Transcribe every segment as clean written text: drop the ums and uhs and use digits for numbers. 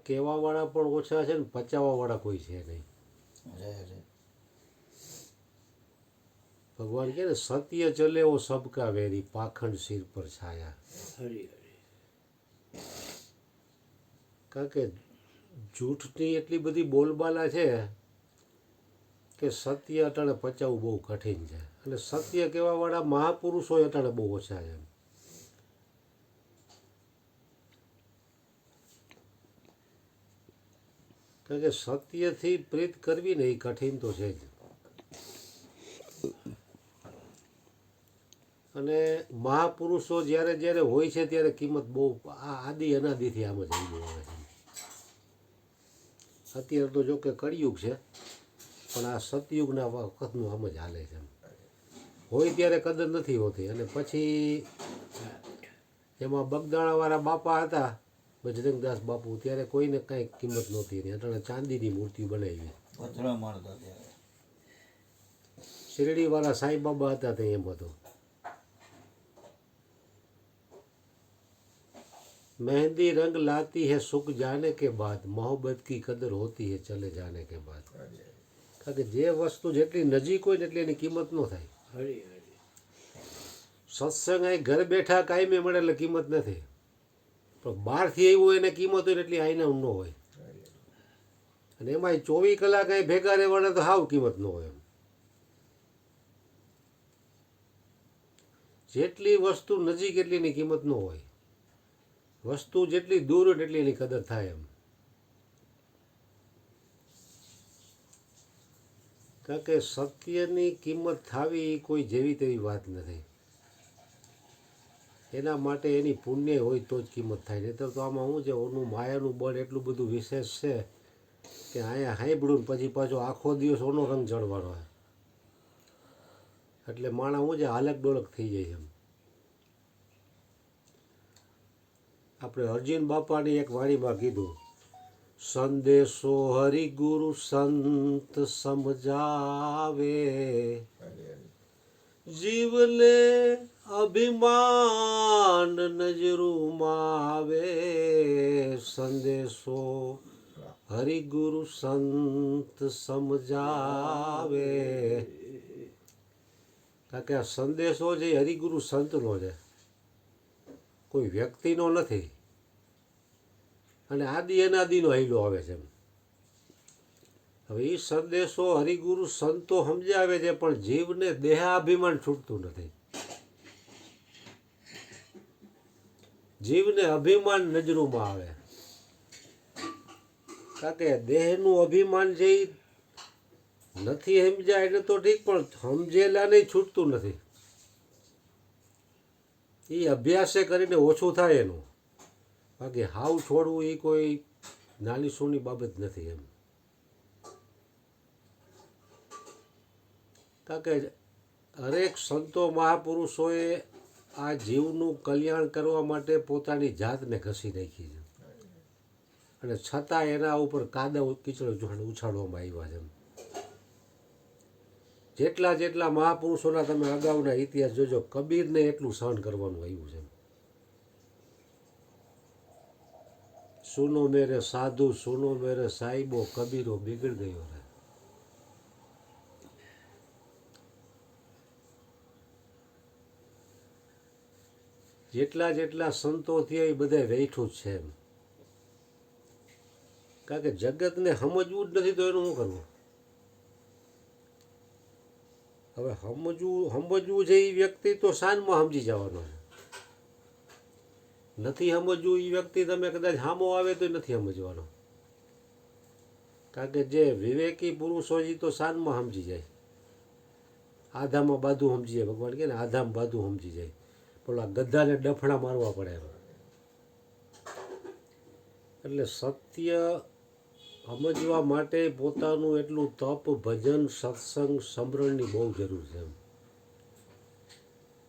કહેવાવાળા પણ ઓછા છે ને પચાવવાવાળા કોઈ છે નહીં. ભગવાન કહે ને સત્ય ચલે ઓ સબકા વેરી, પાખંડ સિર પર છાયા. કારણ કે જૂઠની એટલી બધી બોલબાલા છે કે સત્ય અટાણે પચાવવું બહુ કઠિન છે. અને સત્ય કહેવાવાળા મહાપુરુષો અટાણે બહુ ઓછા છે. કારણ કે સત્યથી પ્રીત કરવી ને એ કઠિન તો છે જ. અને મહાપુરુષો જ્યારે જ્યારે હોય છે ત્યારે કિંમત બહુ આદિ અનાદિથી આમ જ આવી આવે છે. અત્યારે તો જો કે કળિયુગ છે, પણ આ સતયુગના વખતનું આમ જ હાલે છે. હોય ત્યારે કદર નથી હોતી. અને પછી એમાં બગદાણાવાળા બાપા હતા બજરંગદાસ બાપુ, ત્યારે કોઈને કાંઈ કિંમત નહોતી રહી. અટાણે ચાંદીની મૂર્તિ બનાવી. શિરડીવાળા સાંઈ બાબા હતા તે એમ હતો. मेहंदी रंग लाती है सुख जाने के बाद, मोहब्बत की कदर होती है चले जाने के बाद. કારણ કે જે વસ્તુ જેટલી નજીક હોય ને એટલી એની કિંમત ન થાય. સત્સંગ અહીં ઘર બેઠા કાયમી મળે એટલે કિંમત નથી, પણ બહારથી આવ્યું હોય એને કિંમત હોય એટલી આઈના ન હોય. અને એમાં 24 કલાક અહીં ભેગા રહેવાના તો હાવ કિંમત ન હોય. જેટલી વસ્તુ નજીક એટલી એની કિંમત ન હોય. વસ્તુ જેટલી દૂર હોય એટલી એની કદર થાય એમ. કારણ કે સત્યની કિંમત થવી એ કોઈ જેવી તેવી વાત નથી. એના માટે એની પુણ્ય હોય તો જ કિંમત થાય. નહીં તો આમાં શું છે, ઓનું માયાનું બળ એટલું બધું વિશેષ છે કે અહીંયા હાંભળું પછી પાછો આખો દિવસ ઓનો રંગ ચડવાનો હોય. એટલે માણસ શું છે, હાલક ડોલક થઈ જાય એમ. આપણે અર્જુન બાપાની એક વાણીમાં કીધું, સંદેશો હરિગુરુ સંત સમજાવે, જીવને અભિમાન નજરૂમાં આવે. સંદેશો હરિગુરુ સંત સમજાવે. કારણ કે આ સંદેશો છે હરિગુરુ સંતનો છે, કોઈ વ્યક્તિનો નથી. અને આદિ અનાદિનો હાઈલો આવે છે. હવે એ સંદેશો હરિગુરુ સંતો સમજાવે છે, પણ જીવને દેહાભિમાન છૂટતું નથી. જીવને અભિમાન નજરૂમાં આવે. કારણ કે દેહનું અભિમાન જે નથી સમજાય એટલે તો ઠીક, પણ સમજેલાને છૂટતું નથી. એ અભ્યાસે કરીને ઓછું થાય એનું. બાકી હાવ છોડવું એ કોઈ નાની સૂની બાબત નથી એમ. કારણ કે હરેક સંતો મહાપુરુષોએ આ જીવનું કલ્યાણ કરવા માટે પોતાની જાતને ઘસી નાખી છે. અને છતાં એના ઉપર કાદવ કીચડ ઉછાળવામાં આવ્યા છે. જેટલા જેટલા મહાપુરુષોના તમે અગાઉના ઇતિહાસ જોજો, કબીરને એટલું સહન કરવાનું આવ્યું છે. સુનો મેરે સાધુ સુનો મેરે સાહિબો, કબીરો બિગડ ગયો છે. જેટલા જેટલા સંતો થયા એ બધા વેઠું જ છે એમ. કારણ કે જગતને સમજવું જ નથી તો એનું શું કરવું. હવે સમજવું છે એ વ્યક્તિ તો શાનમાં સમજી જવાનો છે. નથી સમજવું એ વ્યક્તિ તમે કદાચ સામો આવે તો નથી સમજવાનો. કારણ કે જે વિવેકી પુરુષ હોય એ તો શાનમાં સમજી જાય. આધામાં બાધું સમજી જાય. ભગવાન કહે ને આધામાં બાધું સમજી જાય. પેલા ગધાને ડફણા મારવા પડે એમ. એટલે સત્ય સમજવા માટે પોતાનું એટલું તપ, ભજન, સત્સંગ, સમરણની બહુ જરૂર છે એમ.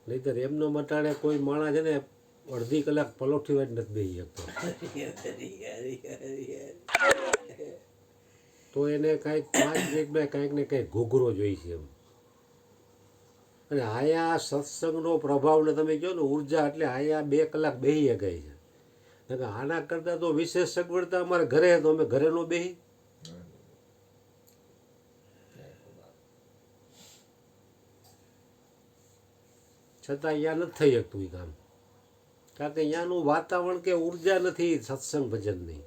નહીંતર એમનો મટાડે કોઈ માણસ છે ને અડધી કલાક પલોઠી વાળી નથી બેસી શકતો. તો એને કાંઈક 5 મિનિટમાં કાંઈક ને કાંઈક ઘૂઘરો જોઈશે એમ. અને આયા સત્સંગનો પ્રભાવને તમે કહો ને ઉર્જા, એટલે આયા 2 કલાક બેસી શકાય છે. આના કરતાં તો વિશેષ સગવડતા અમારે ઘરે તો અમે ઘરે નો બેહી. છતાં અહીંયા નથી થઈ શકતું એ કામ, કારણ કે અહીંયાનું વાતાવરણ કે ઉર્જા નથી સત્સંગ ભજનની,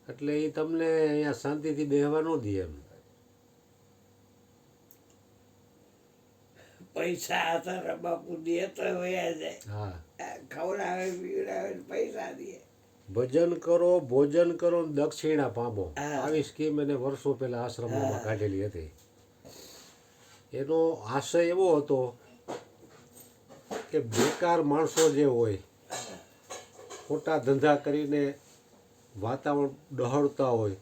એટલે એ તમને અહીંયા શાંતિથી બેહવા ન દે એમ. પૈસા હતા બાપુ દે તો વયા જાય, હા, ખવડાવે પીવડાવે ને પૈસા દે. ભજન કરો, ભોજન કરો, ને દક્ષિણા પામો, હા. આવી સ્કીમ એને વર્ષો પહેલા આશ્રમમાં કાઢેલી હતી. એનો આશય એવો હતો કે બેકાર માણસો જે હોય, ખોટા ધંધા કરીને વાતાવરણ ડહળતા હોય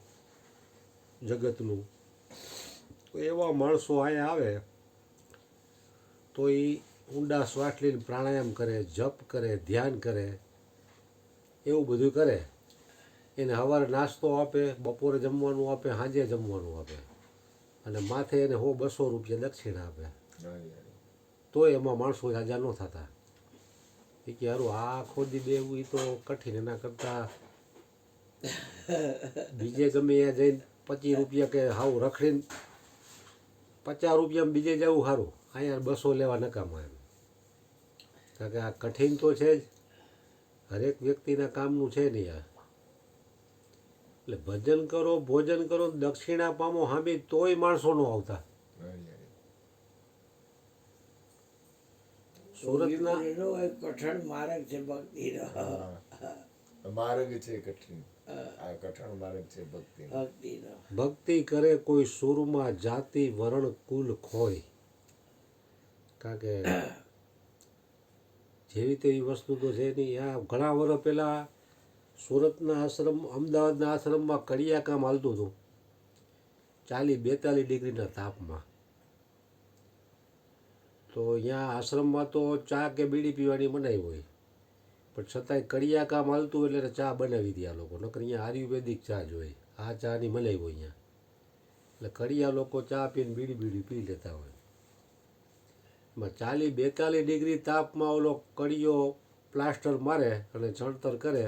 જગતનું, તો એવા માણસો અહીંયા આવે તો એ ઊંડા શ્વાસ લઈને પ્રાણાયામ કરે, જપ કરે, ધ્યાન કરે, એવું બધું કરે. એને સવારે નાસ્તો આપે, બપોરે જમવાનું આપે, સાંજે જમવાનું આપે, અને માથે એને 100-200 રૂપિયા દક્ષિણા આપે. તો એમાં માણસો રાજા ન થતા. એ કે હારું આ આખો દી દેવું એ તો કઠિન, એના કરતાં બીજે ગમે ત્યાં જઈને 25 રૂપિયા કે હાવ રખડીને 50 રૂપિયામાં બીજે જવું સારું, અહીંયા 200 લેવા નકામા એમ. કારણ કે આ કઠિન તો છે જ, હરેક વ્યક્તિના કામનું છે નહીં આ. એટલે ભજન કરો, ભોજન કરો, દક્ષિણા પામો હામી, તોય માણસો ન આવતા. સુરતના કઠણ માર્ગ છે ભક્તિનો. માર્ગ છે કઠિન, આ કઠણ માર્ગ છે ભક્તિ. ભક્તિનો ભક્તિ કરે કોઈ સુરમાં, જાતિ વરણ કુલ ખોય. કારણ કે જેવી તેવી વસ્તુ તો છે નહીં. આ ઘણા વર્ષ પહેલાં સુરતના આશ્રમ, અમદાવાદના આશ્રમમાં કડિયા કામ હાલતું હતું 40-42 ડિગ્રીના તાપમાં. તો અહીંયા આશ્રમમાં તો ચા કે બીડી પીવાની મનાઈ હોય, પણ છતાંય કડિયા કામ હાલતું એટલે ચા બનાવી દે આ લોકો. નકર અહીંયા આયુર્વેદિક ચા જ હોય, આ ચાની મનાઈ હોય અહીંયા. એટલે કડિયા લોકો ચા પીને બીડી પી લેતા હોય. એમાં 40-42 ડિગ્રી તાપમાં ઓલો કડિયો પ્લાસ્ટર મારે અને ચણતર કરે,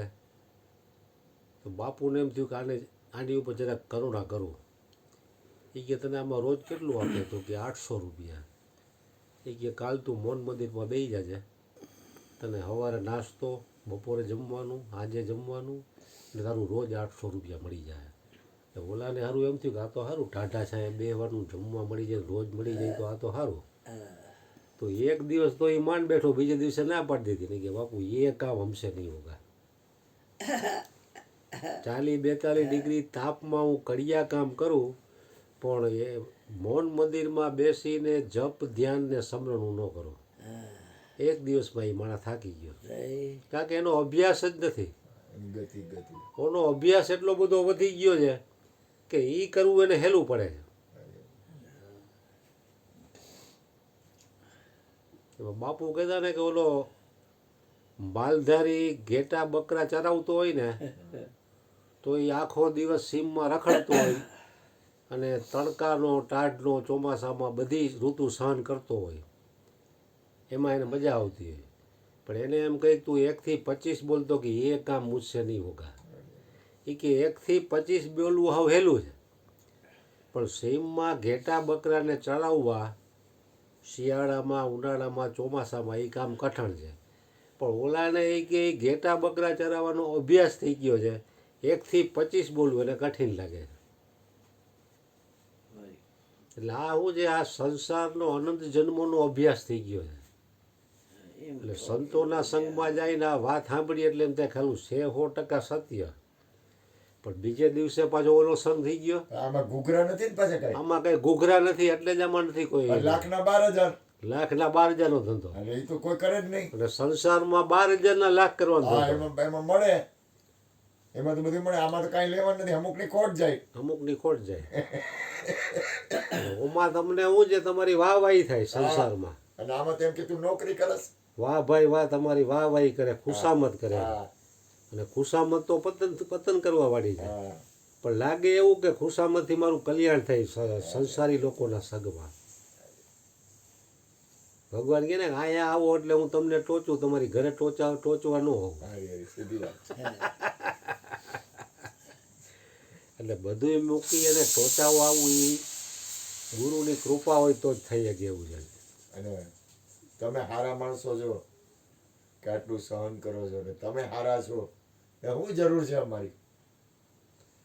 તો બાપુને એમ થયું કે આની ઉપર જરાક કરુણા કરું. એ કે તને આમાં રોજ કેટલું આપે? તો કે 800 રૂપિયા. એ કે કાલ તું મોન મંદિરમાં બેસી જાજે, તને સવારે નાસ્તો, બપોરે જમવાનું, સાંજે જમવાનું, એટલે તારું રોજ 800 રૂપિયા મળી જાય. એટલે ઓલાને સારું એમ થયું કે આ તો સારું, ટાઢા છાંયે બેસવાનું, જમવા મળી જાય, રોજ મળી જાય તો આ તો સારું. તો એક દિવસ તો એ માંડ બેઠો, બીજે દિવસે ના પાડી દીધી ને કે બાપુ એ કામ હમશે નહીં હોગા. 40-42 ડિગ્રી તાપમાં હું કડિયા કામ કરું, પણ એ મૌન મંદિરમાં બેસીને જપ ધ્યાન ને સમરણું ન કરો. એક દિવસમાં એ માણસ થાકી ગયો, કારણ કે એનો અભ્યાસ જ નથી. એનો અભ્યાસ એટલો બધો વધી ગયો છે કે એ કરવું એને હેલું પડે છે. બાપુ કહેતા ને કે ઓલો માલધારી ઘેટા બકરા ચરાવતો હોય ને, તો એ આખો દિવસ સીમમાં રખડતો હોય અને તડકાનો, ટાઢનો, ચોમાસામાં બધી ઋતુ સહન કરતો હોય, એમાં એને મજા આવતી હોય. પણ એને એમ કહી તું 1 થી 25 બોલતો કે એ કામ મુझसे નહીં હોગા. એ કે 1 થી 25 બોલવું હાવ હેલું છે, પણ સીમમાં ઘેટા બકરાને ચડાવવા શિયાળામાં, ઉનાળામાં, ચોમાસામાં એ કામ કઠણ છે. પણ ઓલાને એ કે ઘેટા બકરા ચરાવવાનો અભ્યાસ થઈ ગયો છે, 1 થી 25 બોલવું એને કઠિન લાગે. એટલે આ શું છે, આ સંસારનો અનંત જન્મોનો અભ્યાસ થઈ ગયો છે. એટલે સંતોના સંગમાં જઈને આ વાત સાંભળી એટલે એમ થાય ખાલું છે 100% સત્ય, પણ બીજે દિવસે પાછો ઓલો સંગ થઈ ગયો. આમાં ઘૂઘરા નથી ને પાછા કઈ, આમાં કઈ ઘૂઘરા નથી, એટલે જ આમાં નથી કોઈ. 1,12,000 લાખના 12,000નો ધંધો, અને એ તો કોઈ કરે જ નહીં. અને સંસારમાં 12,000ના લાખ કરવાનો હા, ધંધો. એમાં મળે, એમાં તો બધું મળે. આમાં તો કાંઈ લેવાનું નથી, અમુકની ખોટ જાય. અમુકની ખોટ જાય. ઓમાં તમને શું છે, તમારી વાહવાહી થાય સંસારમાં. અને આમાં તો એમ કે તું નોકરી કરસ, વાહ ભાઈ વાહ, તમારી વાહવાહી કરે, ખુશામત કરે. હા, અને ખુશામત તો પતન કરવા વાળી છે. હા, પણ લાગે એવું કે ખુશામતથી મારું કલ્યાણ થાય સંસારી લોકોના સગમાં. ભગવાન કહે ને અહીંયા આવો એટલે હું તમને ટોચું, તમારી ઘરે ટોચવા ન હોઉં. હારી સીધી વાત છે. એટલે બધું મૂકી અને ટોચાવા આવવું એ ગુરુની કૃપા હોય તો જ થઈ શકે એવું છે. અને તમે હારા માણસો છો કે આટલું સહન કરો છો ને તમે હારા છો એ શું જરૂર છે અમારી?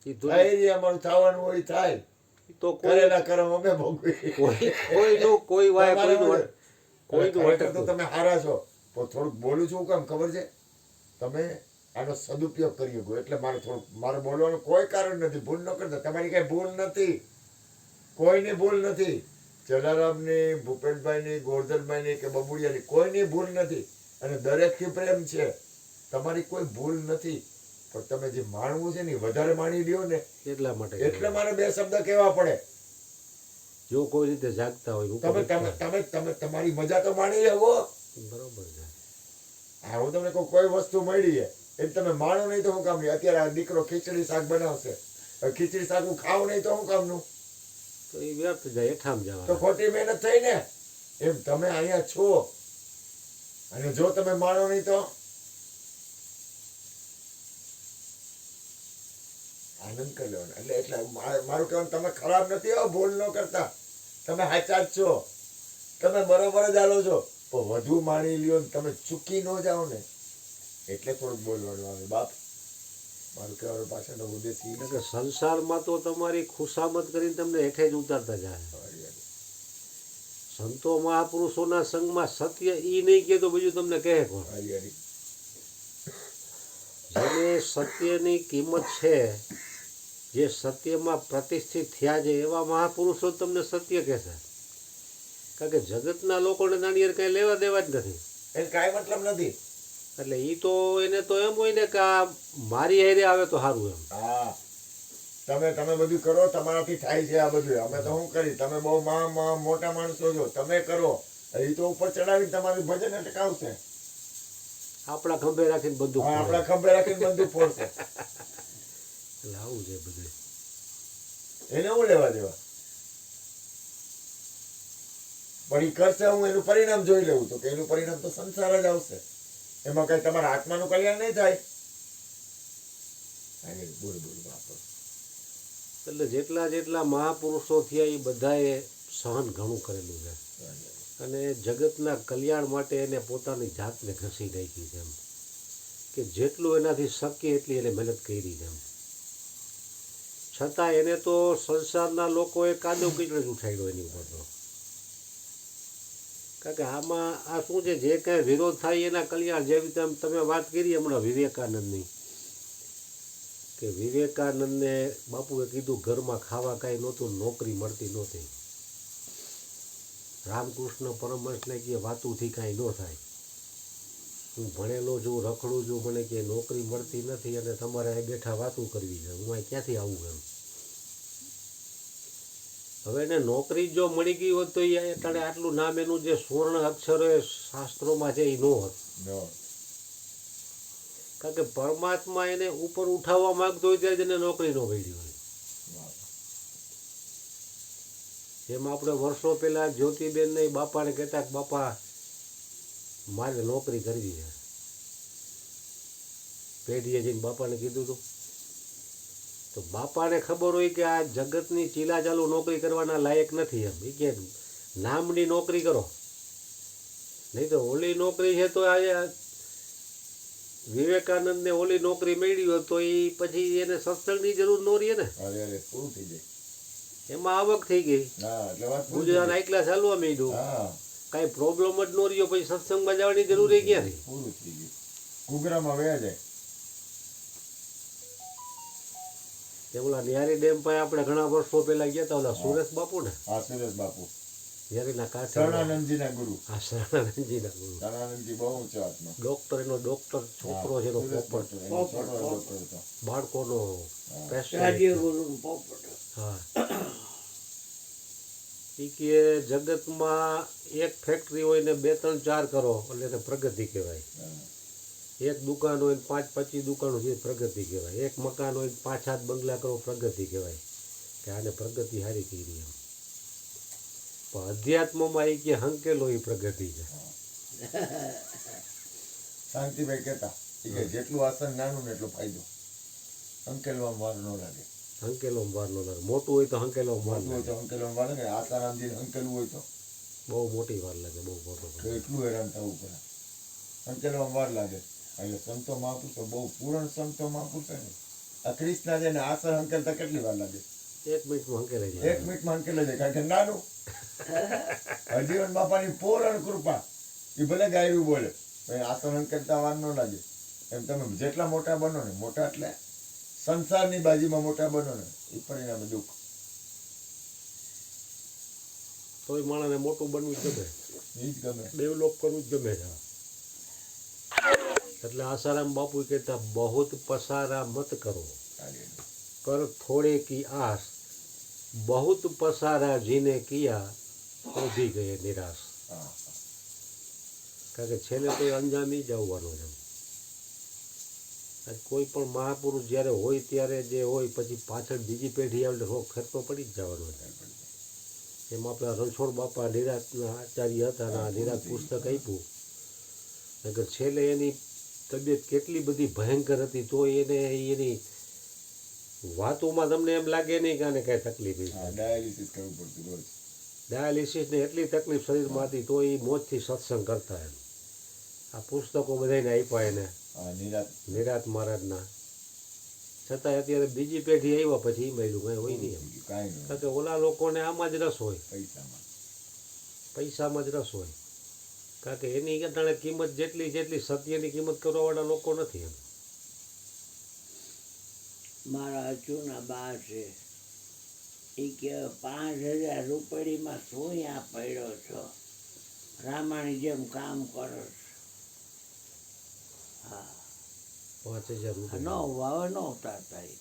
એ થાય જે અમારું થવાનું હોય થાય, તો કરેલા કર્મ અમે ભોગવીએ. કોઈનું કોઈ વાય કોઈનું ખરેખર તો અટકતું. તમે હારા છો પણ થોડુંક બોલું છું કેમ ખબર છે? તમે આનો સદુપયોગ કરી શકો એટલે મારે બોલવાનું કોઈ કારણ નથી. ભૂલ ન કરતા, તમારી કઈ ભૂલ નથી, કોઈની ભૂલ નથી. જલારામની, ભૂપેન્દ્રભાઈની, ગોરધનભાઈની કે બબુડિયાની કોઈની ભૂલ નથી. અને દરેકથી પ્રેમ છે, તમારી કોઈ ભૂલ નથી. પણ તમે જે માણવું છે ને એ વધારે માણી લ્યો ને એટલા માટે એટલે મારે બે શબ્દ કહેવા પડે. જો કોઈ રીતે જાગતા હોય તમે તમે તમે તમે તમારી મજા તો માણી લેવો. બરોબર છે. હા, હું તમને કહું કોઈ વસ્તુ મળી છે એટલે તમે માણો નહીં તો શું કામની? અત્યારે આ દીકરો ખીચડી શાક બનાવશે, હવે ખીચડી શાક હું ખાવ નહીં તો શું કામનું? તો એ વ્યર્થ જાય, એઠામ તો જવા. ખોટી મહેનત થઈ ને. એમ તમે અહીંયા છો અને જો તમે માણો નહીં તો આનંદ કરી લેવાનો. એટલે મારું કહેવાનું તમે ખરાબ નથી હો, ભૂલ ન કરતા. તમે સાચા જ છો, તમે બરોબર જ હાલો છો. પણ વધુ માણી લ્યો ને તમે ચૂકી ન જાઓ ને એટલે થોડુંક બોલવાનું આવે. બાપ, મારું કહેવાનું પાછળનો ઉદ્દેશ ઈ એટલે કે સંસારમાં તો તમારી ખુશામત કરીને તમને હેઠે જ ઉતારતા જાય. છે. સંતો મહાપુરુષોના સંગમાં સત્ય ઈ નહીં કહે તો બીજું તમને કહે કોણ? હરિહરિ. જેને સત્યની કિંમત છે, જે સત્યમાં પ્રતિષ્ઠિત થયા છે એવા મહાપુરુષો જ તમને સત્ય કહેશે. કારણ કે જગતના લોકોને નાની કાંઈ લેવા દેવા જ નથી. એને કાંઈ મતલબ નથી. એટલે એ તો એને તો એમ હોય ને કે આ મારી હારે આવે તો સારું એમ. હા, તમે બધું કરો, તમારાથી થાય છે આ બધું. અમે તો શું કરી, તમે બહુ મોટા માણસો છો, તમે કરો. એ તો ઉપર ચડાવીને તમારું ભજન અટકાવશે. આપણા ખંભે રાખીને બધું હા, આપણા ખંભે રાખીને બંદૂક ફોડશે. એટલે આવું છે બધું. એને હું લેવા દેવા? પણ એ કરશે, હું એનું પરિણામ જોઈ લેવું તો કે એનું પરિણામ તો સંસાર જ આવશે. એમાં કઈ તમારા આત્માનું કલ્યાણ નહીં થાય. બોલ વાપરો. એટલે જેટલા મહાપુરુષો થયા એ બધાએ સહન ઘણું કરેલું છે અને જગતના કલ્યાણ માટે એને પોતાની જાતને ઘસી નાખી છે એમ કે જેટલું એનાથી શક્ય એટલી એને મહેનત કરી છે એમ. છતાં એને તો સંસારના લોકોએ કાદવ કીચડ જ ઉઠાડ્યો એની ઉપર તો. કારણ કે આમાં આ શું છે, જે કાંઈ વિરોધ થાય એના કલ્યાણ. જેવી તમે વાત કરી હમણાં વિવેકાનંદની, કે વિવેકાનંદને બાપુએ કીધું ઘરમાં ખાવા કાંઈ નહોતું, નોકરી મળતી નહોતી. રામકૃષ્ણ પરમહંસને કે વાતુંથી કાંઈ ન થાય, હું ભણેલો છું, રખડું છું, મને કે નોકરી મળતી નથી અને તમારે અહીં બેઠા વાતું કરવી છે, હું અહીં ક્યાંથી આવું એમ. હવે એને નોકરી જો મળી ગઈ હોત તો એ અટાણે આટલું નામ એનું જે સુવર્ણ અક્ષરો એ શાસ્ત્રોમાં છે એ ન હોત. કારણ કે પરમાત્મા એને ઉપર ઉઠાવવા માંગતો હોય ત્યારે એને નોકરી ન મળી હોય. જેમ આપણે વર્ષો પહેલા જ્યોતિબેનને બાપાને કહેતા કે બાપા મારે નોકરી કરવી છે, પેઢીએ જઈને બાપાને કીધું હતું તો બાપાને ખબર હોય કે આ જગતની ચીલા ચાલુ નોકરી કરવાના લાયક નથી એમ. એ કે નામની નોકરી કરો, નહીં તો ઓલી નોકરી છે. તો આ વિવેકાનંદને ઓલી નોકરી મેળવી હોત તો એ પછી એને સત્સંગની જરૂર ન રહી ને, પૂરું થઈ જાય. એમાં આવક થઈ ગઈ, ગુજરાત એકલા ચાલવા માંડ્યું, કાંઈ પ્રોબ્લેમ જ ન રહ્યો, પછી સત્સંગમાં જવાની જરૂર ક્યાંથી? પૂરું થઈ ગયું, ઘૂઘરામાં વયા જાય. ઓલા ન્યારી ડેમ પાસે આપણે ઘણા વર્ષો પહેલા ગયા હતા, ઓલા સુરેશ બાપુ ને. હા, સુરેશ બાપુ ન્યારીના કાંઠે શરણાનંદજીના ગુરુ. હા, શરણાનંદજીના ગુરુ. શરણાનંદજી બહુ ઊંચો આત્મા. ડોક્ટર, એનો ડોક્ટર છોકરો છે, એનો પોપટ, બાળકોનો હા. એ કે જગતમાં એક ફેક્ટરી હોય ને 2, 3, 4 કરો એટલે એને પ્રગતિ કહેવાય. એક દુકાન હોય ને 5, 25 દુકાનો છે પ્રગતિ કહેવાય. એક મકાન હોય 5, 7 બંગલા કરો પ્રગતિ કહેવાય કે આને પ્રગતિ સારી કરી એમ. પણ અધ્યાત્મમાં એ કે હંકેલો એ પ્રગતિ છે. શાંતિભાઈ કહેતા એ કે જેટલું આસન નાનું ને એટલો ફાયદો. અંકેલવામાં વાર ન લાગે. હંકેલો વાર ન લાગે. મોટું હોય તો હંકેલો વાર મોટું હોય લાગે. તો અંકેલવામાં વાર લાગે. આસારામજી અંકેલવું હોય તો બહુ મોટી વાર લાગે, બહુ મોટો. એટલું હેરાન થવું પડે. અંકેલવામાં વાર લાગે. એટલે સંતો મહાપુરુષો બહુ પૂર્ણ સંતો મહાપુરુષો ને આ ક્રિષ્ના છે ને આસન અંકેલતા કેટલી વાર લાગે? 1 મિનિટમાં હંકેલાઈ એક જાય. મિનિટમાં અંકેલાઈ જાય. કારણ કે નાનું હરજીવન બાપાની પૂર્ણ કૃપા. એ ભલે ગાયરું બોલે પણ આસન અંકેલતા વાર ન લાગે. એમ તમે જેટલા મોટા બનો ને, મોટા એટલે સંસારની બાજીમાં મોટા બનો ને એ પરિણામે દુઃખ. તોય માણસને મોટું બનવું જ ગમે, એ જ ગમે. ડેવલપ કરવું જ ગમે છે. એટલે આસારામ બાપુ કહેતા બહુત પસારા મત કરો, કર થોડે કી આસ, બહુત પસારા જીને કિયા તો ભી ગયે નિરાશ. હા. કારણ કે છેલ્લે તો એ અંજામી જ આવવાનો છે. કોઈ પણ મહાપુરુષ જ્યારે હોય ત્યારે જે હોય, પછી પાછળ બીજી પેઢી આવે એટલે ફેર તો પડી જ જવાનો છે. એમાં આપણા રણછોડ બાપા નિરાતના આચાર્ય હતા અને આ નિરાત પુસ્તક આપ્યું. નકર છેલ્લે એની તબિયત કેટલી બધી ભયંકર હતી તો એને એની વાતોમાં તમને એમ લાગે નહીં કે આને કાંઈ તકલીફ છે. ડાયાલિસિસ કરવું પડતું રોજ. ડાયાલિસિસને એટલી તકલીફ શરીરમાં હતી તો એ મોજથી સત્સંગ કરતા. એમ આ પુસ્તકો બધાને આપ્યા એને નિરાત મહારાજના. છતાંય અત્યારે બીજી પેઢી આવ્યા પછી એ મળ્યું કાંઈ હોય નહીં એમ. કાંઈ નહીં. કારણ કે ઓલા લોકોને આમાં જ રસ હોય, પૈસામાં. પૈસામાં જ રસ હોય. કારણ કે એની અટાણે કિંમત જેટલી સત્યની કિંમત કરવાવાળા લોકો નથી એમ. મારા અચુના બા છે એ કે 5,000 રૂપિયામાં શું ત્યાં પડ્યો છો, રામાની જેમ કામ કરો છો. હા 5,000 ન રૂપિયા વાવે ન ઉતારતા એ.